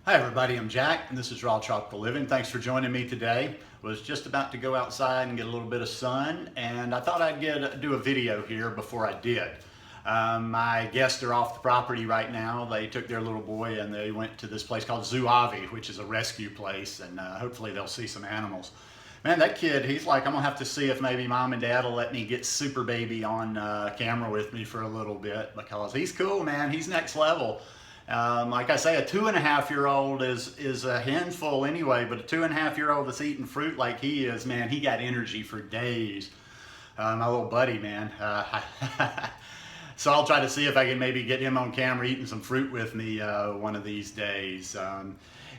Hi everybody, I'm Jack and this is Raw Tropical Living. Thanks for joining me today. Was just about to go outside and get a little bit of sun, and I thought I'd do a video here before I did. My guests are off the property right now. They took their little boy and they went to this place called Zooavi, which is a rescue place, and hopefully they'll see some animals. Man, that kid, he's like, I'm gonna have to see if maybe mom and dad will let me get Super Baby on camera with me for a little bit, because he's cool, man. He's next level. Like I say, a 2.5-year-old is a handful anyway, but a 2.5-year-old that's eating fruit like he is, man, he got energy for days. My little buddy, man. So I'll try to see if I can maybe get him on camera eating some fruit with me one of these days.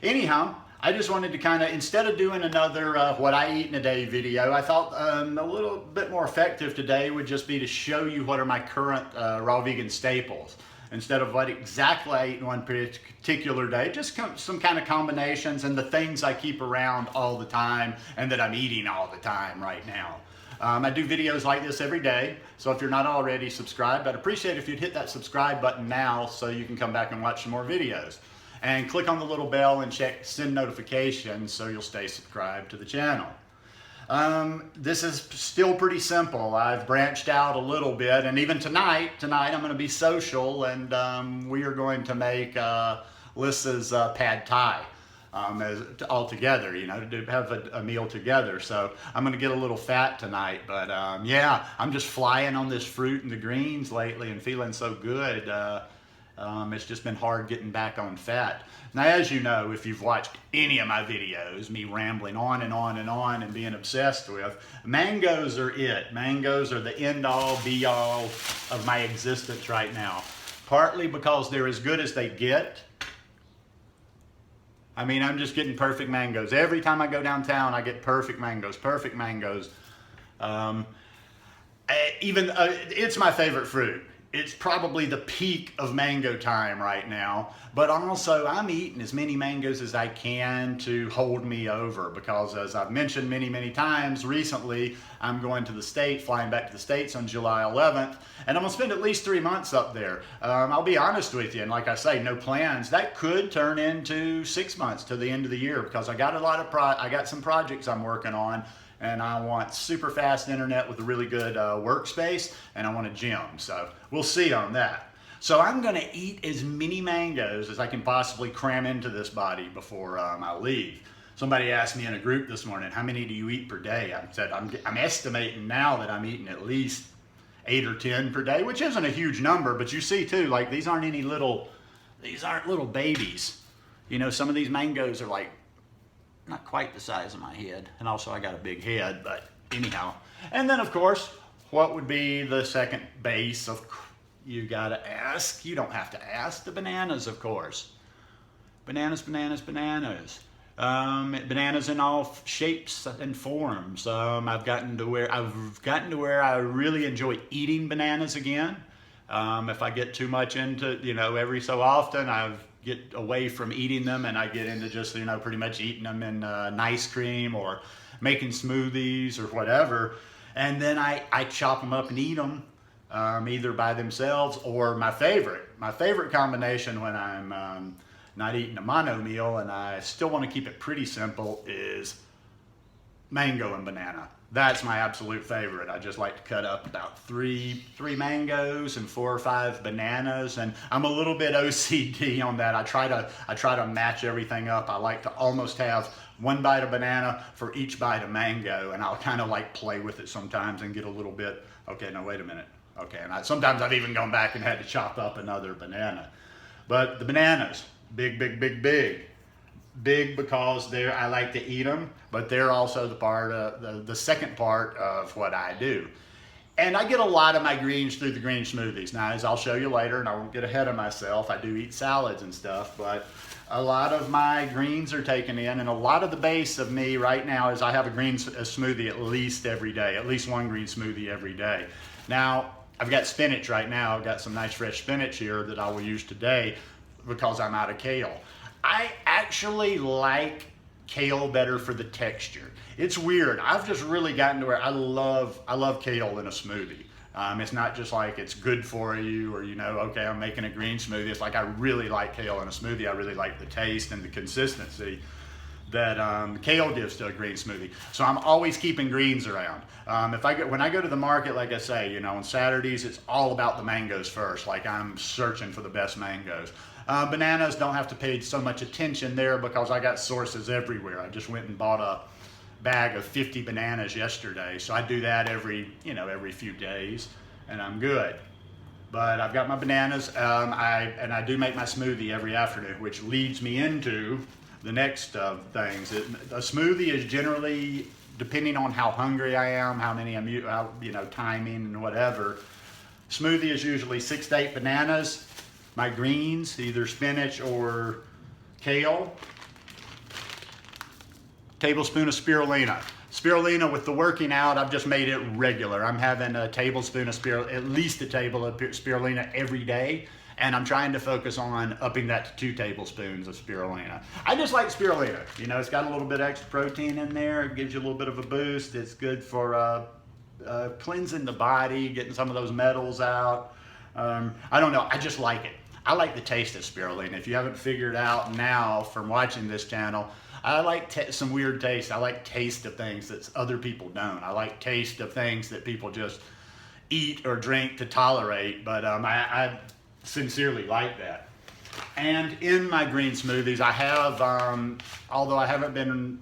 Anyhow, I just wanted to kind of, instead of doing another what I eat in a day video, I thought a little bit more effective today would just be to show you what are my current raw vegan staples. Instead of what exactly I eat in one particular day, just some kind of combinations and the things I keep around all the time and that I'm eating all the time right now. I do videos like this every day, so if you're not already subscribed, I'd appreciate if you'd hit that subscribe button now so you can come back and watch some more videos. And click on the little bell and check send notifications so you'll stay subscribed to the channel. This is still pretty simple. I've branched out a little bit, and even tonight I'm going to be social, and we are going to make Lissa's pad thai all together, you know, to have a meal together. So I'm going to get a little fat tonight, but yeah, I'm just flying on this fruit and the greens lately and feeling so good. It's just been hard getting back on fat. Now, as you know, if you've watched any of my videos, me rambling on and on and on and being obsessed with, mangoes are it. Mangoes are the end-all, be-all of my existence right now. Partly because they're as good as they get. I mean, I'm just getting perfect mangoes. Every time I go downtown, I get perfect mangoes, perfect mangoes. It's my favorite fruit. It's probably the peak of mango time right now, but also I'm eating as many mangoes as I can to hold me over, because as I've mentioned many times recently, I'm going to the States, flying back to the States on July 11th, and I'm gonna spend at least 3 months up there. I'll be honest with you, and like I say, no plans. That could turn into 6 months to the end of the year, because I got I got some projects I'm working on, and I want super fast internet with a really good workspace, and I want a gym. So we'll see on that. So I'm gonna eat as many mangoes as I can possibly cram into this body before I leave. Somebody asked me in a group this morning, how many do you eat per day? I said, I'm estimating now that I'm eating at least 8 or 10 per day, which isn't a huge number, but you see too, like these aren't little babies. You know, some of these mangoes are like, not quite the size of my head, and also I got a big head, but anyhow. And then of course, what would be the second base of, you gotta ask, you don't have to ask, the bananas, of course. Bananas. Bananas in all shapes and forms. I've gotten to where I really enjoy eating bananas again. If I get too much into, you know, every so often I've get away from eating them and I get into just, you know, pretty much eating them in ice cream or making smoothies or whatever. And then I chop them up and eat them either by themselves or my favorite combination when I'm not eating a mono meal and I still want to keep it pretty simple is mango and banana. That's my absolute favorite. I just like to cut up about three mangoes and 4 or 5 bananas, and I'm a little bit OCD on that. I try to match everything up. I like to almost have 1 bite of banana for each bite of mango, and I'll kind of like play with it sometimes and get a little bit, okay, no, wait a minute. Okay, and sometimes I've even gone back and had to chop up another banana. But the bananas, big. Big because I like to eat them, but they're also the second part of what I do. And I get a lot of my greens through the green smoothies. Now, as I'll show you later, and I won't get ahead of myself, I do eat salads and stuff, but a lot of my greens are taken in, and a lot of the base of me right now is I have a smoothie at least every day, at least 1 green smoothie every day. Now, I've got spinach right now. I've got some nice fresh spinach here that I will use today because I'm out of kale. I actually like kale better for the texture. It's weird. I've just really gotten to where I love kale in a smoothie. It's not just like it's good for you or, you know, okay, I'm making a green smoothie. It's like I really like kale in a smoothie. I really like the taste and the consistency that kale gives to a green smoothie. So I'm always keeping greens around. When I go to the market, like I say, you know, on Saturdays, it's all about the mangoes first. Like I'm searching for the best mangoes. Bananas don't have to pay so much attention there because I got sources everywhere. I just went and bought a bag of 50 bananas yesterday. So I do that every few days and I'm good. But I've got my bananas, I do make my smoothie every afternoon, which leads me into the next things. A smoothie is generally, depending on how hungry I am, how many I'm, timing and whatever, smoothie is usually 6 to 8 bananas, my greens, either spinach or kale, tablespoon of spirulina. Spirulina, with the working out, I've just made it regular. I'm having a tablespoon of spirulina, at least a table of spirulina every day. And I'm trying to focus on upping that to 2 tablespoons of spirulina. I just like spirulina. You know, it's got a little bit extra protein in there. It gives you a little bit of a boost. It's good for cleansing the body, getting some of those metals out. I don't know, I just like it. I like the taste of spirulina. If you haven't figured out now from watching this channel, I like some weird taste. I like taste of things that other people don't. I like taste of things that people just eat or drink to tolerate, but I sincerely like that. And in my green smoothies, I have, although I haven't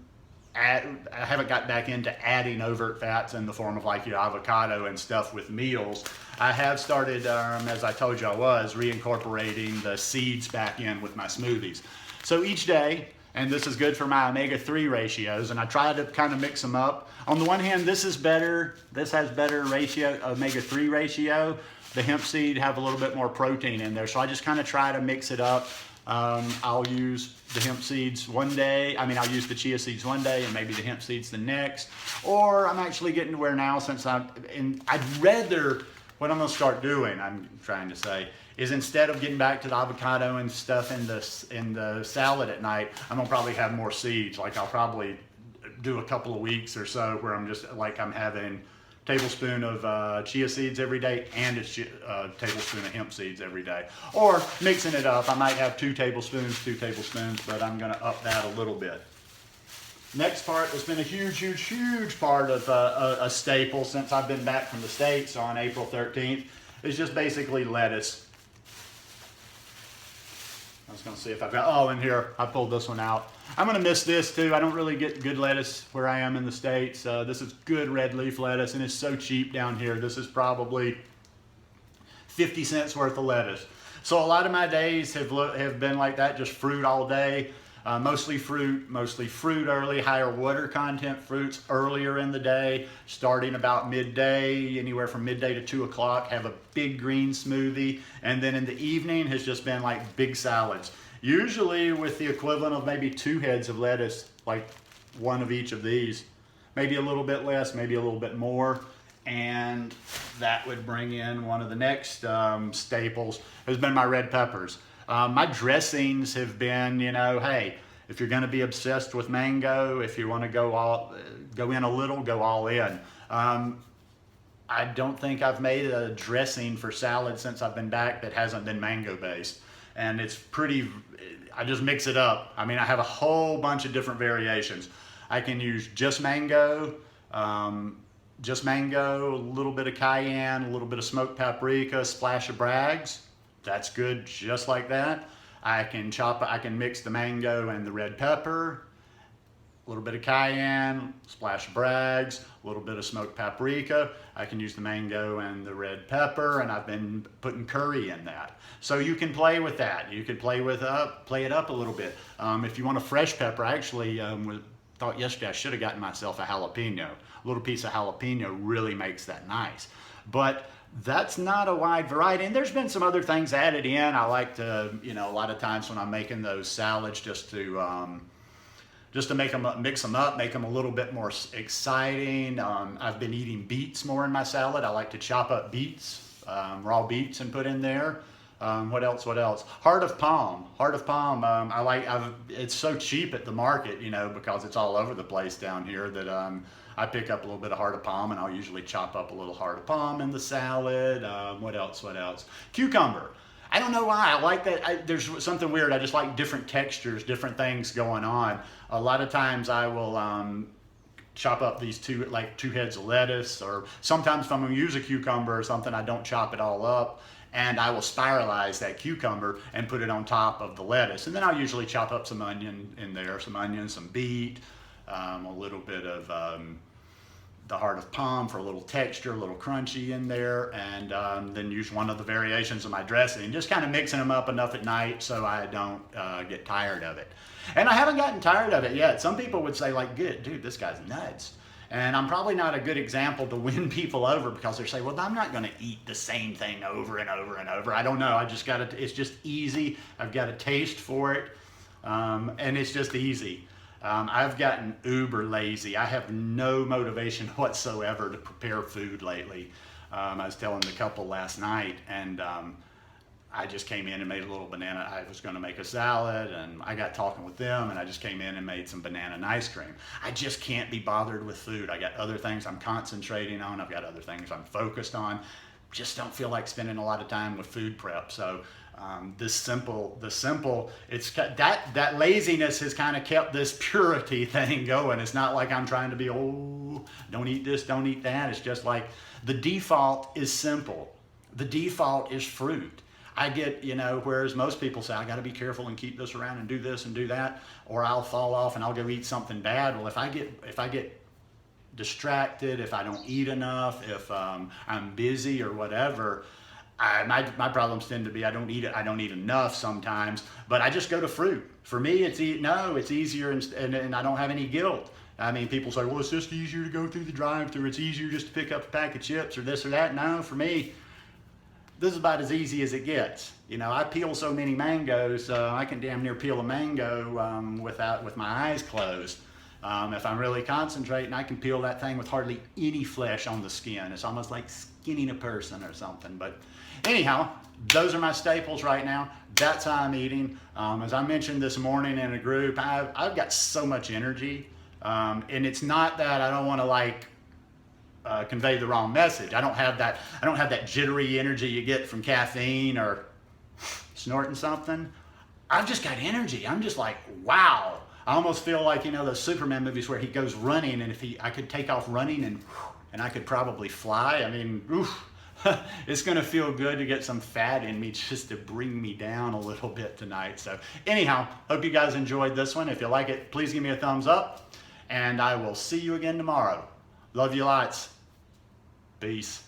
got back into adding overt fats in the form of like your avocado and stuff with meals, I have started, as I told you I was, reincorporating the seeds back in with my smoothies. So each day, and this is good for my omega-3 ratios, and I try to kind of mix them up. On the one hand, this is better, this has better omega-3 ratio. The hemp seed have a little bit more protein in there, so I just kind of try to mix it up. I'll use the hemp seeds one day, I'll use the chia seeds one day and maybe the hemp seeds the next. Or I'm actually getting to where now, what I'm gonna start doing, I'm trying to say, is instead of getting back to the avocado and stuff in the salad at night, I'm gonna probably have more seeds. Like I'll probably do a couple of weeks or so where I'm just like I'm having a tablespoon of chia seeds every day and a tablespoon of hemp seeds every day. Or mixing it up, I might have 2 tablespoons, but I'm gonna up that a little bit. Next part has been a huge part of a staple since I've been back from the States on April 13th. It's just basically lettuce. I was going to see if I've got, in here, I pulled this one out. I'm going to miss this too. I don't really get good lettuce where I am in the States. This is good red leaf lettuce and it's so cheap down here. This is probably 50 cents worth of lettuce. So a lot of my days have been like that, just fruit all day. Mostly fruit early, higher water content fruits earlier in the day, starting about midday, anywhere from midday to 2 o'clock, have a big green smoothie. And then in the evening has just been like big salads. Usually with the equivalent of maybe 2 heads of lettuce, like one of each of these, maybe a little bit less, maybe a little bit more. And that would bring in one of the next staples, has been my red peppers. My dressings have been, hey, if you're going to be obsessed with mango, if you want to go in a little, go all in. I don't think I've made a dressing for salad since I've been back that hasn't been mango based. And it's I just mix it up. I have a whole bunch of different variations. I can use just mango, a little bit of cayenne, a little bit of smoked paprika, a splash of Bragg's. That's good just like that. I can mix the mango and the red pepper, a little bit of cayenne, splash of Bragg's, a little bit of smoked paprika. I can use the mango and the red pepper, and I've been putting curry in that. So you can play with that. You could play it up a little bit. If you want a fresh pepper, I actually thought yesterday I should have gotten myself a jalapeno. A little piece of jalapeno really makes that nice. But that's not a wide variety, and there's been some other things added in. I like to, a lot of times when I'm making those salads, just to make them mix them up, make them a little bit more exciting. I've been eating beets more in my salad. I like to chop up beets, raw beets, and put in there. What else? Heart of palm. It's so cheap at the market, because it's all over the place down here that I pick up a little bit of heart of palm, and I'll usually chop up a little heart of palm in the salad. What else? Cucumber. I don't know why I like that. There's something weird. I just like different textures, different things going on. A lot of times I will chop up these two heads of lettuce, or sometimes if I'm going to use a cucumber or something, I don't chop it all up, and I will spiralize that cucumber and put it on top of the lettuce. And then I'll usually chop up some onion in there, some beet, a little bit of the heart of palm for a little texture, a little crunchy in there, and then use one of the variations of my dressing, just kind of mixing them up enough at night so I don't get tired of it. And I haven't gotten tired of it yet. Some people would say like, good, dude, this guy's nuts. And I'm probably not a good example to win people over, because they say, well, I'm not gonna eat the same thing over and over and over. I don't know, it's just easy. I've got a taste for it, and it's just easy. I've gotten uber lazy. I have no motivation whatsoever to prepare food lately. I was telling the couple last night, and I just came in and made a little banana. I was going to make a salad, and I got talking with them, and I just came in and made some banana and ice cream. I just can't be bothered with food. I got other things I'm concentrating on. I've got other things I'm focused on. Just don't feel like spending a lot of time with food prep. So the simple, it's that laziness has kind of kept this purity thing going. It's not like I'm trying to be, oh, don't eat this, don't eat that. It's just like the default is simple. The default is fruit. I get, whereas most people say, I got to be careful and keep this around and do this and do that, or I'll fall off and I'll go eat something bad. Well, if I get distracted, if I don't eat enough, if I'm busy or whatever, my problems tend to be I don't eat enough sometimes, but I just go to fruit. For me, it's easier, and I don't have any guilt. I mean, people say, well, it's just easier to go through the drive-thru. It's easier just to pick up a pack of chips or this or that. No, for me, this is about as easy as it gets. I peel so many mangoes, I can damn near peel a mango with my eyes closed. If I'm really concentrating, I can peel that thing with hardly any flesh on the skin. It's almost like skinning a person or something. But anyhow, those are my staples right now. That's how I'm eating. As I mentioned this morning in a group, I've got so much energy. And it's not that I don't want to convey the wrong message. I don't have that jittery energy you get from caffeine or snorting something. I've just got energy. I'm just like, wow. I almost feel like, those Superman movies where he goes running, and I could take off running and I could probably fly. I mean, it's gonna feel good to get some fat in me just to bring me down a little bit tonight. So anyhow, hope you guys enjoyed this one. If you like it, please give me a thumbs up, and I will see you again tomorrow. Love you lots. Peace.